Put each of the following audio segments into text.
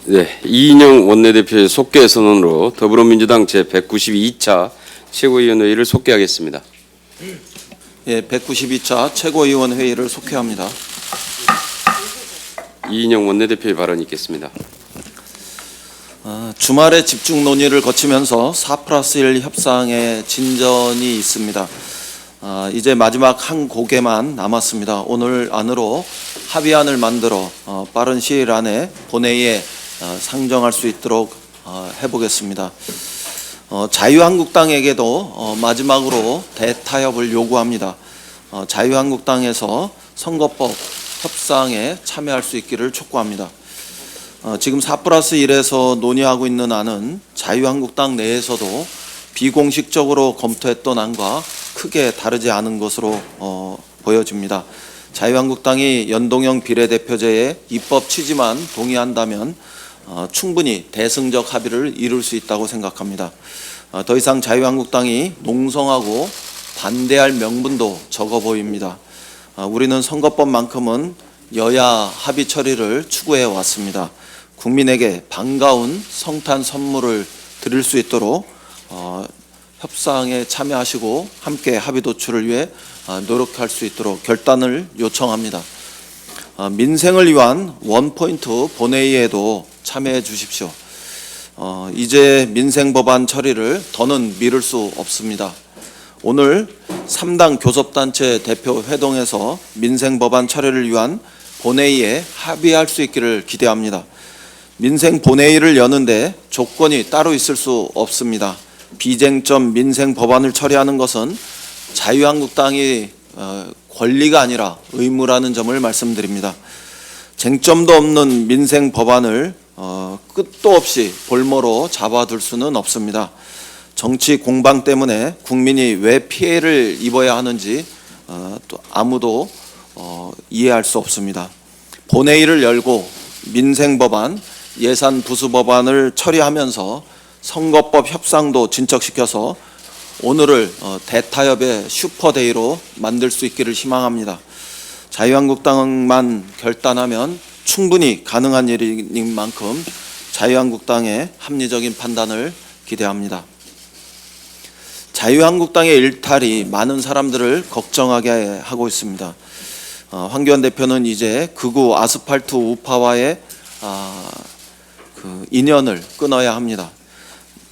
네, 이인영 원내대표의 속개 선언으로 더불어민주당 제192차 최고위원회의를 속개하겠습니다. 예, 192차 최고위원회의를 속회합니다. 이인영 원내대표의 발언이 있겠습니다. 주말에 집중 논의를 거치면서 4+1 협상에 진전이 있습니다. 이제 마지막 한 고개만 남았습니다. 오늘 안으로 합의안을 만들어 빠른 시일 안에 본회의에 상정할 수 있도록 해보겠습니다. 자유한국당에게도 마지막으로 대타협을 요구합니다. 자유한국당에서 선거법 협상에 참여할 수 있기를 촉구합니다. 지금 4+1에서 논의하고 있는 안은 자유한국당 내에서도 비공식적으로 검토했던 안과 크게 다르지 않은 것으로 보여집니다. 자유한국당이 연동형 비례대표제의 입법 취지만 동의한다면 충분히 대승적 합의를 이룰 수 있다고 생각합니다. 더 이상 자유한국당이 농성하고 반대할 명분도 적어 보입니다. 우리는 선거법만큼은 여야 합의 처리를 추구해 왔습니다. 국민에게 반가운 성탄 선물을 드릴 수 있도록 협상에 참여하시고 함께 합의 도출을 위해 노력할 수 있도록 결단을 요청합니다. 민생을 위한 원포인트 본회의에도 참여해 주십시오. 이제 민생 법안 처리를 더는 미룰 수 없습니다. 오늘 3당 교섭단체 대표 회동에서 민생 법안 처리를 위한 본회의에 합의할 수 있기를 기대합니다. 민생 본회의를 여는데 조건이 따로 있을 수 없습니다. 비쟁점 민생 법안을 처리하는 것은 자유한국당이 권리가 아니라 의무라는 점을 말씀드립니다. 쟁점도 없는 민생 법안을 끝도 없이 볼모로 잡아둘 수는 없습니다. 정치 공방 때문에 국민이 왜 피해를 입어야 하는지 또 아무도 이해할 수 없습니다. 본회의를 열고 민생 법안, 예산 부수 법안을 처리하면서 선거법 협상도 진척시켜서 오늘을 대타협의 슈퍼데이로 만들 수 있기를 희망합니다. 자유한국당만 결단하면 충분히 가능한 일인 만큼 자유한국당의 합리적인 판단을 기대합니다. 자유한국당의 일탈이 많은 사람들을 걱정하게 하고 있습니다. 황교안 대표는 이제 극우 아스팔트 우파와의 인연을 끊어야 합니다.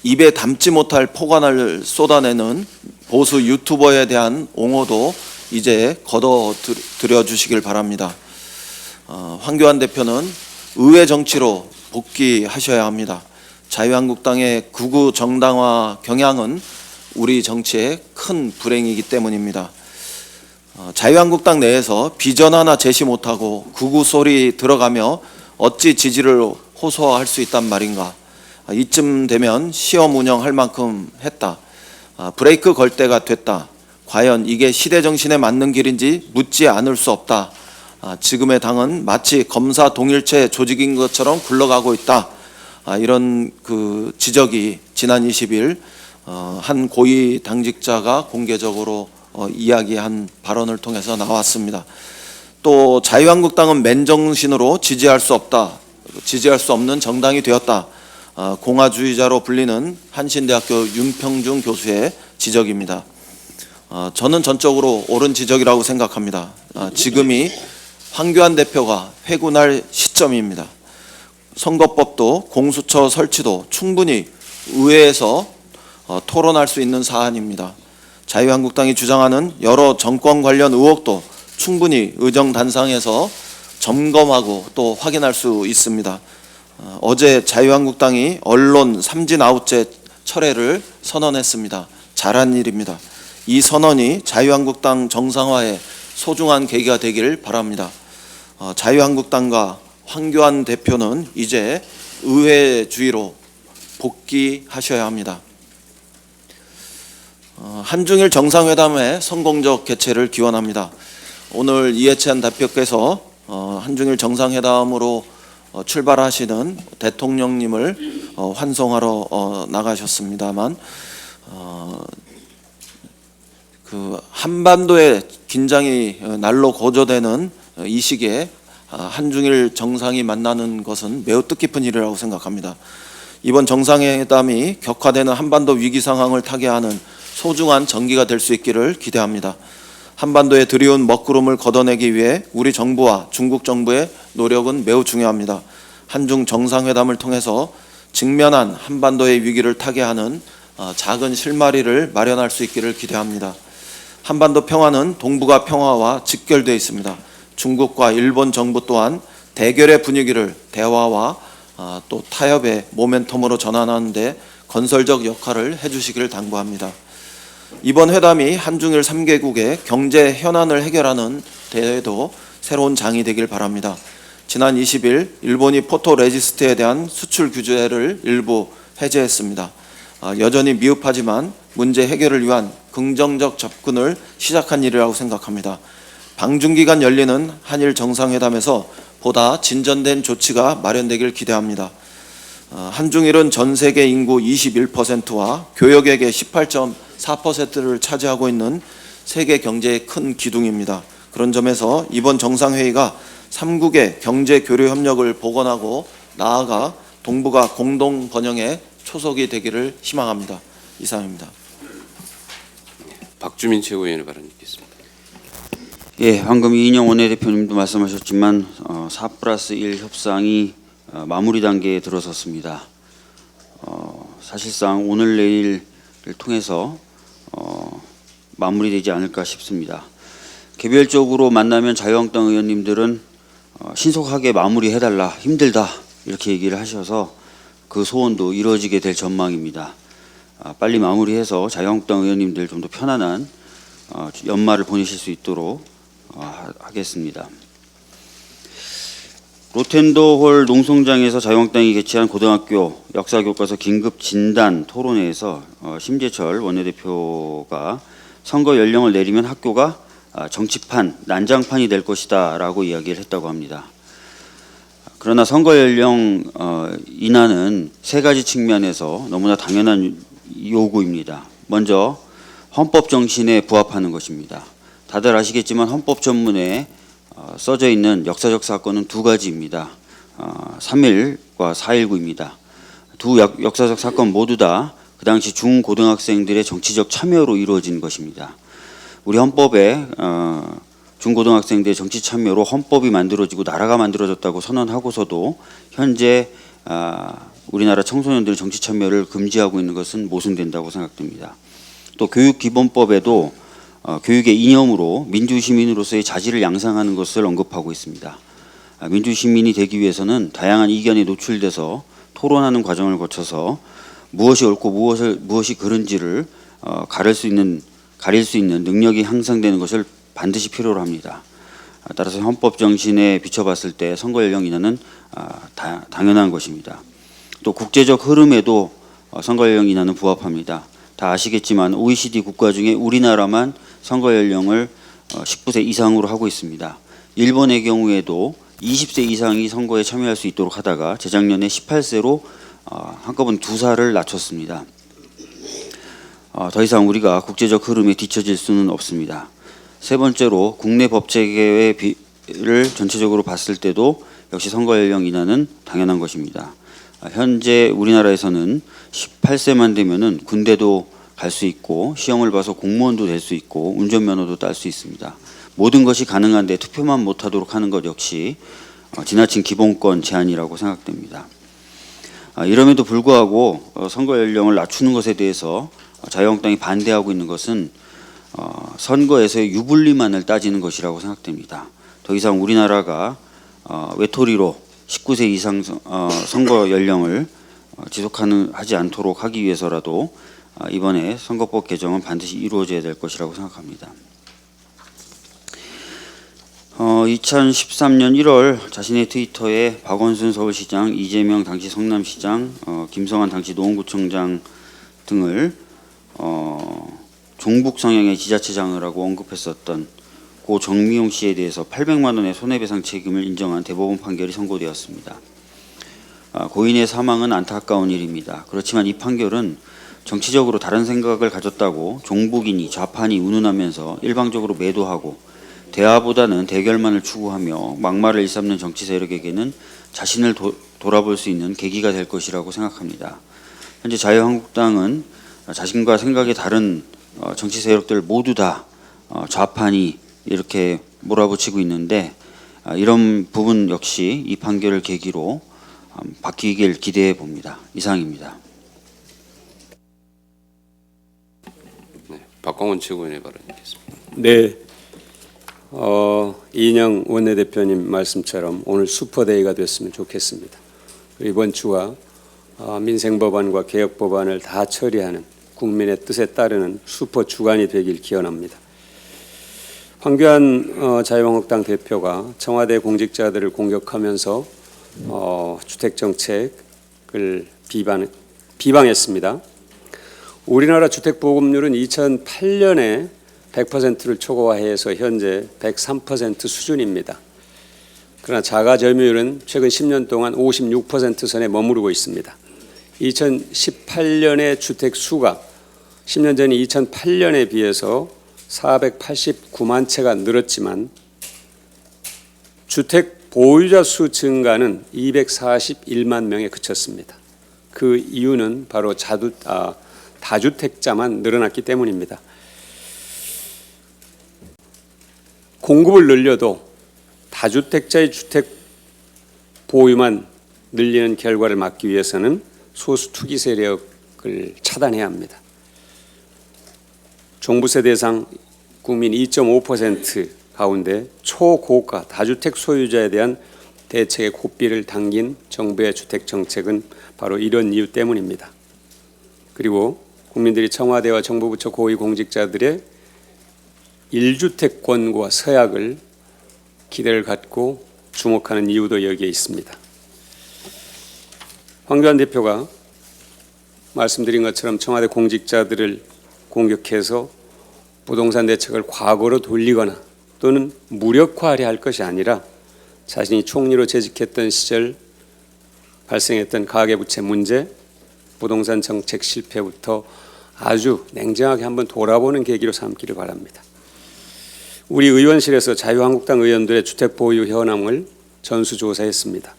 입에 담지 못할 포관을 쏟아내는 보수 유튜버에 대한 옹호도 이제 걷어들여 주시길 바랍니다. 황교안 대표는 의회 정치로 복귀하셔야 합니다. 자유한국당의 극우 정당화 경향은 우리 정치의 큰 불행이기 때문입니다. 자유한국당 내에서 비전 하나 제시 못하고 극우 소리 들어가며 어찌 지지를 호소할 수 있단 말인가. 이쯤 되면 시험 운영할 만큼 했다. 브레이크 걸 때가 됐다. 과연 이게 시대 정신에 맞는 길인지 묻지 않을 수 없다. 지금의 당은 마치 검사 동일체 조직인 것처럼 굴러가고 있다. 이런 지적이 지난 20일 한 고위 당직자가 공개적으로 이야기한 발언을 통해서 나왔습니다. 또 자유한국당은 맨정신으로 지지할 수 없다. 지지할 수 없는 정당이 되었다. 공화주의자로 불리는 한신대학교 윤평중 교수의 지적입니다. 저는 전적으로 옳은 지적이라고 생각합니다. 지금이 황교안 대표가 회군할 시점입니다. 선거법도 공수처 설치도 충분히 의회에서 토론할 수 있는 사안입니다. 자유한국당이 주장하는 여러 정권 관련 의혹도 충분히 의정단상에서 점검하고 또 확인할 수 있습니다. 어제 자유한국당이 언론 삼진 아웃제 철회를 선언했습니다. 잘한 일입니다. 이 선언이 자유한국당 정상화에 소중한 계기가 되기를 바랍니다. 자유한국당과 황교안 대표는 이제 의회주의로 복귀하셔야 합니다. 한중일 정상회담의 성공적 개최를 기원합니다. 오늘 이해찬 대표께서 한중일 정상회담으로 출발하시는 대통령님을 환송하러 나가셨습니다만 한반도의 긴장이 날로 고조되는 이 시기에 한중일 정상이 만나는 것은 매우 뜻깊은 일이라고 생각합니다. 이번 정상회담이 격화되는 한반도 위기 상황을 타개하는 소중한 전기가 될 수 있기를 기대합니다. 한반도에 드리운 먹구름을 걷어내기 위해 우리 정부와 중국 정부의 노력은 매우 중요합니다. 한중 정상회담을 통해서 직면한 한반도의 위기를 타개하는 작은 실마리를 마련할 수 있기를 기대합니다. 한반도 평화는 동북아 평화와 직결되어 있습니다. 중국과 일본 정부 또한 대결의 분위기를 대화와 또 타협의 모멘텀으로 전환하는 데 건설적 역할을 해주시기를 당부합니다. 이번 회담이 한중일 3개국의 경제 현안을 해결하는 데에도 새로운 장이 되길 바랍니다. 지난 20일 일본이 포토레지스트에 대한 수출 규제를 일부 해제했습니다. 여전히 미흡하지만 문제 해결을 위한 긍정적 접근을 시작한 일이라고 생각합니다. 방중기간 열리는 한일 정상회담에서 보다 진전된 조치가 마련되길 기대합니다. 한중일은 전 세계 인구 21%와 교역액의 18.4%를 차지하고 있는 세계 경제의 큰 기둥입니다. 그런 점에서 이번 정상회의가 3국의 경제 교류 협력을 복원하고 나아가 동북아 공동 번영의 초석이 되기를 희망합니다. 이상입니다. 박주민 최고위원의 발언 있겠습니다. 예, 방금 이인영 원내대표님도 말씀하셨지만 4+1 협상이 마무리 단계에 들어섰습니다. 사실상 오늘 내일을 통해서 마무리되지 않을까 싶습니다. 개별적으로 만나면 자유한국당 의원님들은 신속하게 마무리해달라, 힘들다 이렇게 얘기를 하셔서 그 소원도 이루어지게 될 전망입니다. 빨리 마무리해서 자유한국당 의원님들 좀 더 편안한 연말을 보내실 수 있도록 하겠습니다. 로텐더홀 농성장에서 자유한국당이 개최한 고등학교 역사교과서 긴급 진단 토론회에서 심재철 원내대표가 선거 연령을 내리면 학교가 정치판, 난장판이 될 것이다 라고 이야기를 했다고 합니다. 그러나 선거 연령 인하는 세 가지 측면에서 너무나 당연한 요구입니다. 먼저 헌법 정신에 부합하는 것입니다. 다들 아시겠지만 헌법 전문에 써져 있는 역사적 사건은 두 가지입니다. 3.1과 4.19입니다. 두 역사적 사건 모두 다 그 당시 중고등학생들의 정치적 참여로 이루어진 것입니다. 우리 헌법에 중고등학생들의 정치 참여로 헌법이 만들어지고 나라가 만들어졌다고 선언하고서도 현재 우리나라 청소년들의 정치 참여를 금지하고 있는 것은 모순된다고 생각됩니다. 또 교육기본법에도 교육의 이념으로 민주시민으로서의 자질을 양상하는 것을 언급하고 있습니다. 민주시민이 되기 위해서는 다양한 이견에 노출돼서 토론하는 과정을 거쳐서 무엇이 옳고 무엇이 그른지를 가릴 수 있는 능력이 향상되는 것을 반드시 필요로 합니다. 따라서 헌법 정신에 비춰봤을 때 선거 연령 인하는 당연한 것입니다. 또 국제적 흐름에도 선거 연령 인하는 부합합니다. 다 아시겠지만 OECD 국가 중에 우리나라만 선거 연령을 19세 이상으로 하고 있습니다. 일본의 경우에도 20세 이상이 선거에 참여할 수 있도록 하다가 재작년에 18세로 한꺼번에 2살을 낮췄습니다. 더 이상 우리가 국제적 흐름에 뒤처질 수는 없습니다. 세 번째로 국내 법 체계의 비를 전체적으로 봤을 때도 역시 선거 연령 인하는 당연한 것입니다. 현재 우리나라에서는 18세만 되면은 군대도 갈 수 있고 시험을 봐서 공무원도 될 수 있고 운전면허도 딸 수 있습니다. 모든 것이 가능한데 투표만 못하도록 하는 것 역시 지나친 기본권 제한이라고 생각됩니다. 이럼에도 불구하고 선거 연령을 낮추는 것에 대해서 자유한국당이 반대하고 있는 것은 선거에서의 유불리만을 따지는 것이라고 생각됩니다. 더 이상 우리나라가 외톨이로 19세 이상 선거 연령을 지속하지 않도록 하기 위해서라도 이번에 선거법 개정은 반드시 이루어져야 될 것이라고 생각합니다. 2013년 1월 자신의 트위터에 박원순 서울시장, 이재명 당시 성남시장, 김성한 당시 노원구청장 등을 종북 성향의 지자체장이라고 언급했었던 고 정미용 씨에 대해서 800만 원의 손해배상 책임을 인정한 대법원 판결이 선고되었습니다. 고인의 사망은 안타까운 일입니다. 그렇지만 이 판결은 정치적으로 다른 생각을 가졌다고 종북이니 좌파니 운운하면서 일방적으로 매도하고 대화보다는 대결만을 추구하며 막말을 일삼는 정치 세력에게는 자신을 돌아볼 수 있는 계기가 될 것이라고 생각합니다. 현재 자유한국당은 자신과 생각이 다른 정치 세력들 모두 다 좌판이 이렇게 몰아붙이고 있는데 이런 부분 역시 이 판결을 계기로 바뀌길 기대해 봅니다. 이상입니다. 네, 박광원 최고위원의 발언 있겠습니다. 네, 이인영 원내대표님 말씀처럼 오늘 슈퍼데이가 됐으면 좋겠습니다. 이번 주가 민생법안과 개혁법안을 다 처리하는 국민의 뜻에 따르는 슈퍼 주간이 되길 기원합니다. 황교안 자유한국당 대표가 청와대 공직자들을 공격하면서 주택 정책을 비방했습니다. 우리나라 주택 보급률은 2008년에 100%를 초과해서 현재 103% 수준입니다. 그러나 자가 점유율은 최근 10년 동안 56% 선에 머무르고 있습니다. 2018년의 주택 수가 10년 전 2008년에 비해서 489만 채가 늘었지만 주택 보유자 수 증가는 241만 명에 그쳤습니다. 그 이유는 바로 다주택자만 늘어났기 때문입니다. 공급을 늘려도 다주택자의 주택 보유만 늘리는 결과를 막기 위해서는 소수 투기 세력을 차단해야 합니다. 종부세 대상 국민 2.5% 가운데 초고가 다주택 소유자에 대한 대책의 고삐를 당긴 정부의 주택 정책은 바로 이런 이유 때문입니다. 그리고 국민들이 청와대와 정부 부처 고위 공직자들의 1주택 권고와 서약을 기대를 갖고 주목하는 이유도 여기에 있습니다. 황교안 대표가 말씀드린 것처럼 청와대 공직자들을 공격해서 부동산 대책을 과거로 돌리거나 또는 무력화하려 할 것이 아니라 자신이 총리로 재직했던 시절 발생했던 가계부채 문제, 부동산 정책 실패부터 아주 냉정하게 한번 돌아보는 계기로 삼기를 바랍니다. 우리 의원실에서 자유한국당 의원들의 주택 보유 현황을 전수조사했습니다.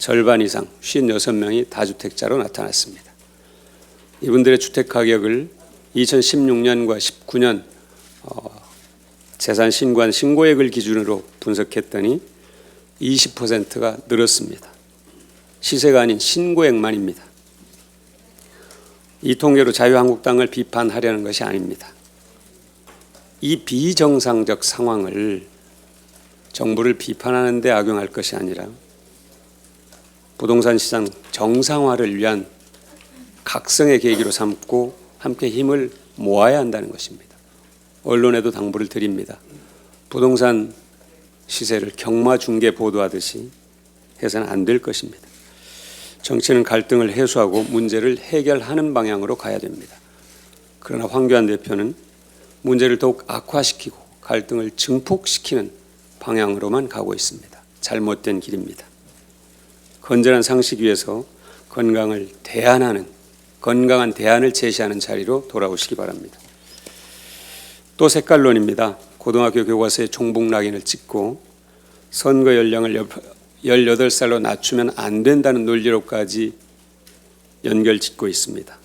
절반 이상 56명이 다주택자로 나타났습니다. 이분들의 주택 가격을 2016년과 19년 재산 신고한 신고액을 기준으로 분석했더니 20%가 늘었습니다. 시세가 아닌 신고액만입니다. 이 통계로 자유한국당을 비판하려는 것이 아닙니다. 이 비정상적 상황을 정부를 비판하는 데 악용할 것이 아니라 부동산 시장 정상화를 위한 각성의 계기로 삼고 함께 힘을 모아야 한다는 것입니다. 언론에도 당부를 드립니다. 부동산 시세를 경마 중계 보도하듯이 해서는 안 될 것입니다. 정치는 갈등을 해소하고 문제를 해결하는 방향으로 가야 됩니다. 그러나 황교안 대표는 문제를 더욱 악화시키고 갈등을 증폭시키는 방향으로만 가고 있습니다. 잘못된 길입니다. 건전한 상식 위에서 건강한 대안을 제시하는 자리로 돌아오시기 바랍니다. 또 색깔론입니다. 고등학교 교과서에 종북 낙인을 찍고 선거 연령을 18살로 낮추면 안 된다는 논리로까지 연결짓고 있습니다.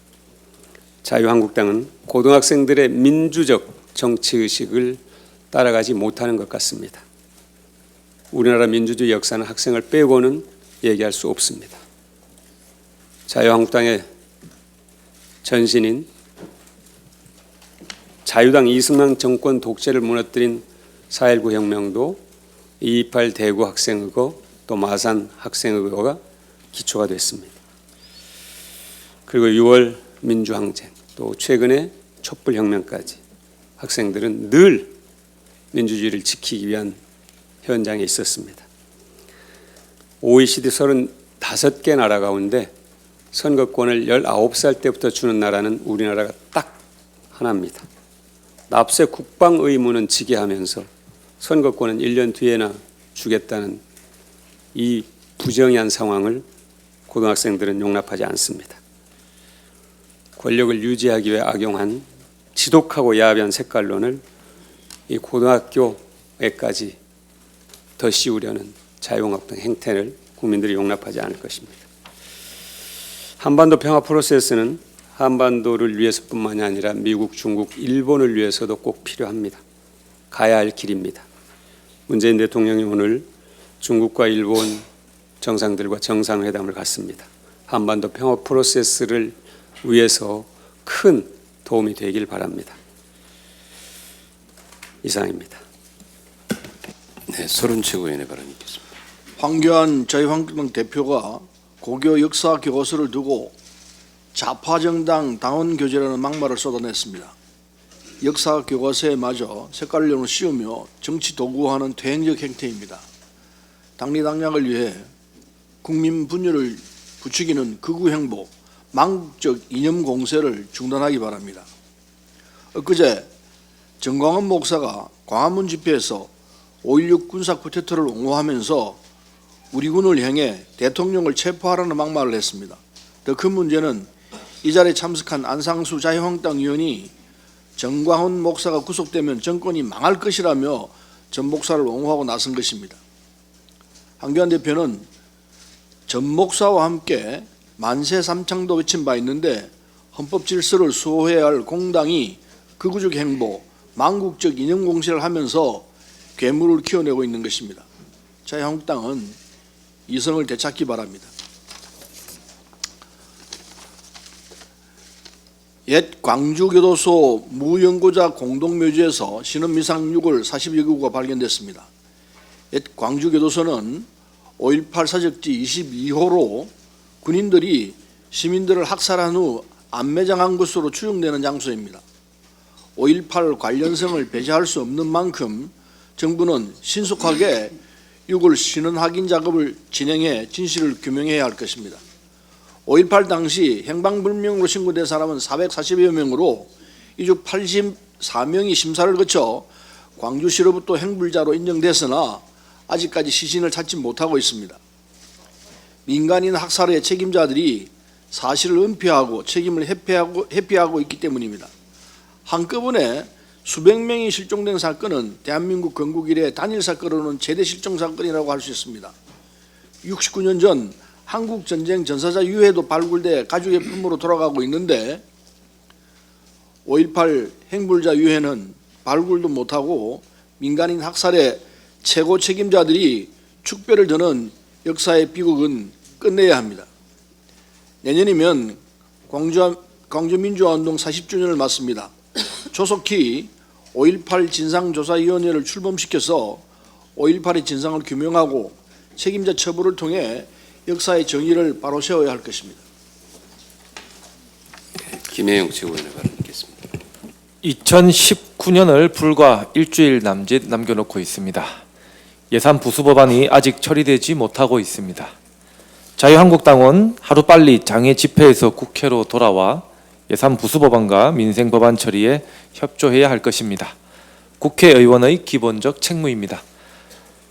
자유한국당은 고등학생들의 민주적 정치의식을 따라가지 못하는 것 같습니다. 우리나라 민주주의 역사는 학생을 빼고는 얘기할 수 없습니다. 자유한국당의 전신인 자유당 이승만 정권 독재를 무너뜨린 4.19 혁명도 2.28 대구 학생의거 또 마산 학생의거가 기초가 됐습니다. 그리고 6월 민주항쟁 또 최근에 촛불혁명까지 학생들은 늘 민주주의를 지키기 위한 현장에 있었습니다. OECD 35개 나라 가운데 선거권을 19살 때부터 주는 나라는 우리나라가 딱 하나입니다. 납세 국방 의무는 지게 하면서 선거권은 1년 뒤에나 주겠다는 이 부정의한 상황을 고등학생들은 용납하지 않습니다. 권력을 유지하기 위해 악용한 지독하고 야비한 색깔론을 이 고등학교 애까지 더 씌우려는 자유한국당 행태를 국민들이 용납하지 않을 것입니다. 한반도 평화 프로세스는 한반도를 위해서뿐만이 아니라 미국, 중국, 일본을 위해서도 꼭 필요합니다. 가야 할 길입니다. 문재인 대통령이 오늘 중국과 일본 정상들과 정상회담을 갖습니다. 한반도 평화 프로세스를 위해서 큰 도움이 되길 바랍니다. 이상입니다. 네, 서른 최고위원의 발언 있겠습니다. 황교안 자유한국당 대표가 고교 역사 교과서를 두고 좌파 정당 당원 교제라는 막말을 쏟아냈습니다. 역사 교과서에 마저 색깔론을 씌우며 정치 도구화하는 퇴행적 행태입니다. 당리당략을 위해 국민 분열을 부추기는 극우 행보, 망국적 이념 공세를 중단하기 바랍니다. 엊그제 정광훈 목사가 광화문 집회에서 5.16 군사 쿠데타를 옹호하면서 우리 군을 향해 대통령을 체포하라는 막말을 했습니다. 더 큰 문제는 이 자리에 참석한 안상수 자유한국당 의원이 정광훈 목사가 구속되면 정권이 망할 것이라며 전 목사를 옹호하고 나선 것입니다. 황교안 대표는 전 목사와 함께 만세 삼창도 외친 바 있는데 헌법 질서를 수호해야 할 공당이 극우적 행보, 망국적 이념 공세를 하면서 괴물을 키워내고 있는 것입니다. 자유한국당은 이성을 되찾기 바랍니다. 옛 광주교도소 무연고자 공동묘지에서 신원미상 6월 40여 구가 발견됐습니다. 옛 광주교도소는 5.18 사적지 22호로 군인들이 시민들을 학살한 후 안매장한 것으로 추정되는 장소입니다. 5.18 관련성을 배제할 수 없는 만큼 정부는 신속하게 6월 신원 확인 작업을 진행해 진실을 규명해야 할 것입니다. 5.18 당시 행방불명으로 신고된 사람은 440여 명으로 이중 84명이 심사를 거쳐 광주시로부터 행불자로 인정됐으나 아직까지 시신을 찾지 못하고 있습니다. 민간인 학살의 책임자들이 사실을 은폐하고 책임을 회피하고 있기 때문입니다. 한꺼번에 수백 명이 실종된 사건은 대한민국 건국 이래 단일 사건으로는 최대 실종 사건이라고 할 수 있습니다. 69년 전 한국전쟁 전사자 유해도 발굴돼 가족의 품으로 돌아가고 있는데 5.18 행불자 유해는 발굴도 못하고 민간인 학살의 최고 책임자들이 축배를 드는 역사의 비극은 끝내야 합니다. 내년이면 광주민주화운동 40주년을 맞습니다. 조속히 5.18 진상조사위원회를 출범시켜서 5.18의 진상을 규명하고 책임자 처벌을 통해 역사의 정의를 바로 세워야 할 것입니다. 김혜영 최고위원의 발언 있겠습니다. 2019년을 불과 일주일 남짓 남겨놓고 있습니다. 예산 부수 법안이 아직 처리되지 못하고 있습니다. 자유한국당은 하루빨리 장애 집회에서 국회로 돌아와 예산 부수 법안과 민생 법안 처리에 협조해야 할 것입니다. 국회의원의 기본적 책무입니다.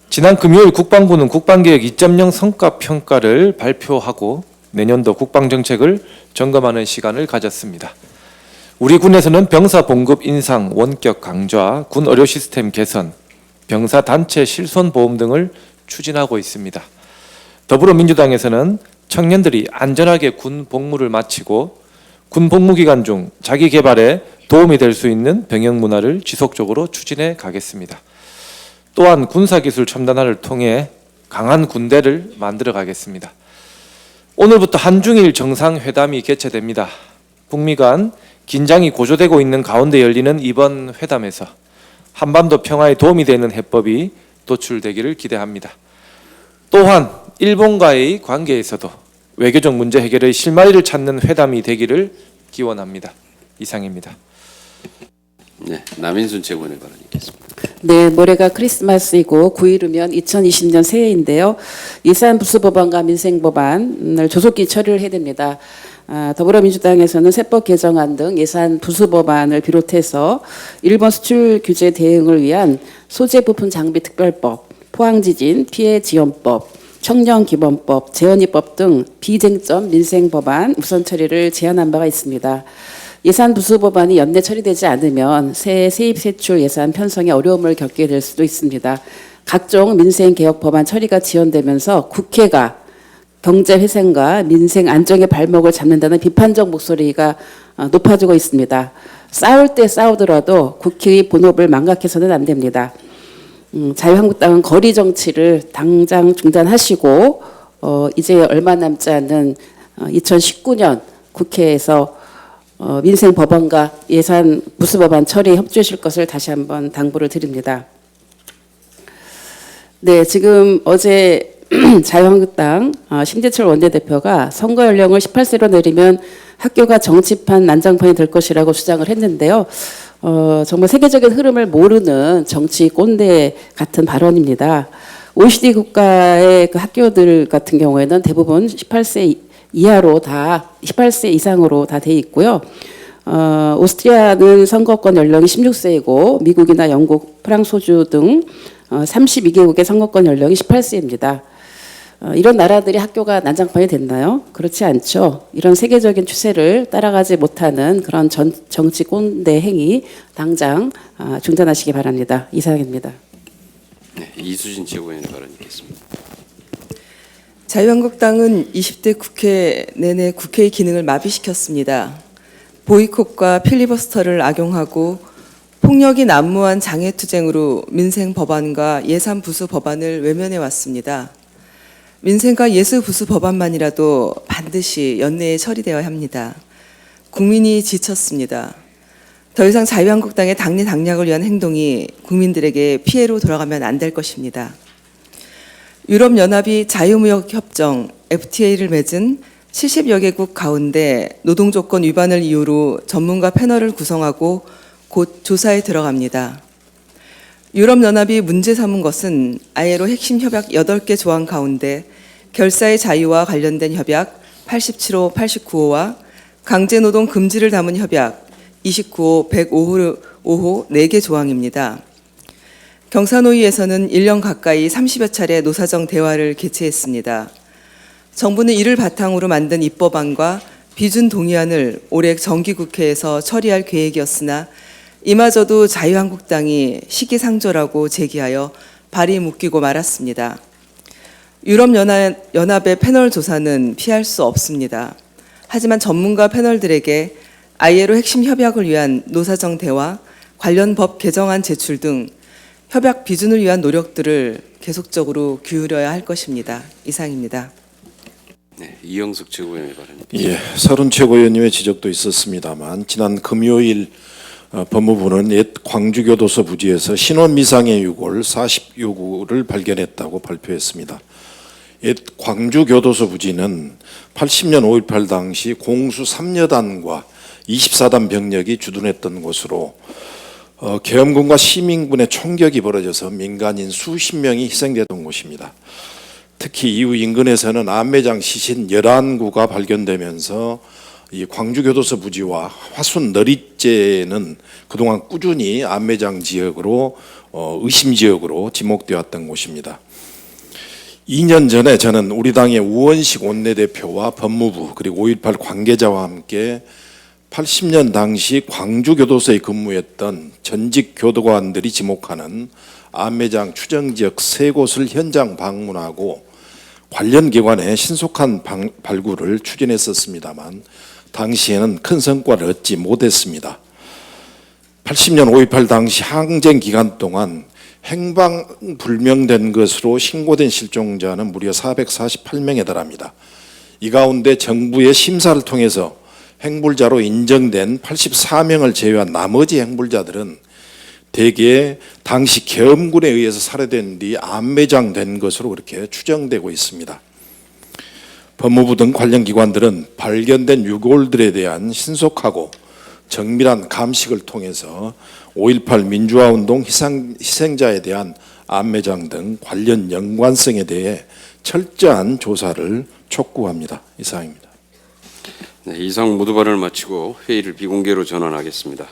지난 금요일 국방부는 국방개혁 2.0 성과평가를 발표하고 내년도 국방정책을 점검하는 시간을 가졌습니다. 우리 군에서는 병사 봉급 인상 원격 강화, 군 의료 시스템 개선, 병사 단체 실손 보험 등을 추진하고 있습니다. 더불어민주당에서는 청년들이 안전하게 군 복무를 마치고 군 복무 기간 중 자기 개발에 도움이 될 수 있는 병역 문화를 지속적으로 추진해 가겠습니다. 또한 군사기술 첨단화를 통해 강한 군대를 만들어 가겠습니다. 오늘부터 한중일 정상회담이 개최됩니다. 북미 간 긴장이 고조되고 있는 가운데 열리는 이번 회담에서 한반도 평화에 도움이 되는 해법이 도출되기를 기대합니다. 또한 일본과의 관계에서도 외교적 문제 해결의 실마리를 찾는 회담이 되기를 기원합니다. 이상입니다. 네, 남인순 최고위원의 발언 있겠습니다. 네, 모레가 크리스마스이고 9일이면 2020년 새해인데요. 예산 부수 법안과 민생 법안을 조속히 처리를 해야 됩니다. 더불어민주당에서는 세법 개정안 등 예산 부수 법안을 비롯해서 일본 수출 규제 대응을 위한 소재 부품 장비 특별법, 포항지진 피해 지원법, 청년기본법, 재헌입법 등 비쟁점 민생 법안 우선 처리를 제안한 바가 있습니다. 예산 부수 법안이 연내 처리되지 않으면 새해 세입 세출 예산 편성에 어려움을 겪게 될 수도 있습니다. 각종 민생 개혁 법안 처리가 지연되면서 국회가 경제 회생과 민생 안정의 발목을 잡는다는 비판적 목소리가 높아지고 있습니다. 싸울 때 싸우더라도 국회의 본업을 망각해서는 안 됩니다. 자유한국당은 거리 정치를 당장 중단하시고 이제 얼마 남지 않은 2019년 국회에서 민생 법안과 예산 부수 법안 처리에 협조하실 것을 다시 한번 당부를 드립니다. 네, 지금 어제 자유한국당 심재철 원내대표가 선거 연령을 18세로 내리면 학교가 정치판 난장판이 될 것이라고 주장을 했는데요. 정말 세계적인 흐름을 모르는 정치 꼰대 같은 발언입니다. OECD 국가의 그 학교들 같은 경우에는 대부분 18세 이하로 다 18세 이상으로 다 돼 있고요. 오스트리아는 선거권 연령이 16세이고 미국이나 영국, 프랑스, 호주 등 32개국의 선거권 연령이 18세입니다. 이런 나라들이 학교가 난장판이 됐나요? 그렇지 않죠. 이런 세계적인 추세를 따라가지 못하는 그런 정치 꼰대 행위 당장 중단하시기 바랍니다. 이상입니다. 네, 이수진 최고위원의 발언 있겠습니다. 자유한국당은 20대 국회 내내 국회의 기능을 마비시켰습니다. 보이콧과 필리버스터를 악용하고 폭력이 난무한 장애투쟁으로 민생 법안과 예산 부수 법안을 외면해 왔습니다. 민생과 예수 부수 법안만이라도 반드시 연내에 처리되어야 합니다. 국민이 지쳤습니다. 더 이상 자유한국당의 당리 당략을 위한 행동이 국민들에게 피해로 돌아가면 안 될 것입니다. 유럽연합이 자유무역협정 FTA를 맺은 70여 개국 가운데 노동조건 위반을 이유로 전문가 패널을 구성하고 곧 조사에 들어갑니다. 유럽연합이 문제 삼은 것은 ILO 핵심 협약 8개 조항 가운데 결사의 자유와 관련된 협약 87호, 89호와 강제노동 금지를 담은 협약 29호, 105호 4개 조항입니다. 경사노위에서는 1년 가까이 30여 차례 노사정 대화를 개최했습니다. 정부는 이를 바탕으로 만든 입법안과 비준 동의안을 올해 정기국회에서 처리할 계획이었으나 이마저도 자유한국당이 시기상조라고 제기하여 발이 묶이고 말았습니다. 유럽연합의 패널 조사는 피할 수 없습니다. 하지만 전문가 패널들에게 ILO 핵심 협약을 위한 노사정 대화, 관련 법 개정안 제출 등 협약 비준을 위한 노력들을 계속적으로 기울여야 할 것입니다. 이상입니다. 네, 이영석 최고위원의 발언 있겠습니다. 예, 서른 최고위원님의 지적도 있었습니다만 지난 금요일 법무부는 옛 광주교도소 부지에서 신원 미상의 유골 40여구를 발견했다고 발표했습니다. 옛 광주교도소 부지는 80년 5.18 당시 공수 3여단과 24단 병력이 주둔했던 곳으로 계엄군과 시민군의 총격이 벌어져서 민간인 수십 명이 희생됐던 곳입니다. 특히 이후 인근에서는 안매장 시신 11구가 발견되면서 이 광주교도소 부지와 화순 너릿재는 그동안 꾸준히 안매장 지역으로 의심 지역으로 지목되었던 곳입니다. 2년 전에 저는 우리 당의 우원식 원내대표와 법무부 그리고 5.18 관계자와 함께 80년 당시 광주교도소에 근무했던 전직 교도관들이 지목하는 안매장 추정지역 3곳을 현장 방문하고 관련 기관의 신속한 발굴을 추진했었습니다만 당시에는 큰 성과를 얻지 못했습니다. 80년 5.18 당시 항쟁 기간 동안 행방불명된 것으로 신고된 실종자는 무려 448명에 달합니다. 이 가운데 정부의 심사를 통해서 행불자로 인정된 84명을 제외한 나머지 행불자들은 대개 당시 계엄군에 의해서 살해된 뒤 안매장된 것으로 그렇게 추정되고 있습니다. 법무부 등 관련 기관들은 발견된 유골들에 대한 신속하고 정밀한 감식을 통해서 5.18 민주화운동 희생자에 대한 안매장 등 관련 연관성에 대해 철저한 조사를 촉구합니다. 이상입니다. 네, 이상 모두 발언을 마치고 회의를 비공개로 전환하겠습니다.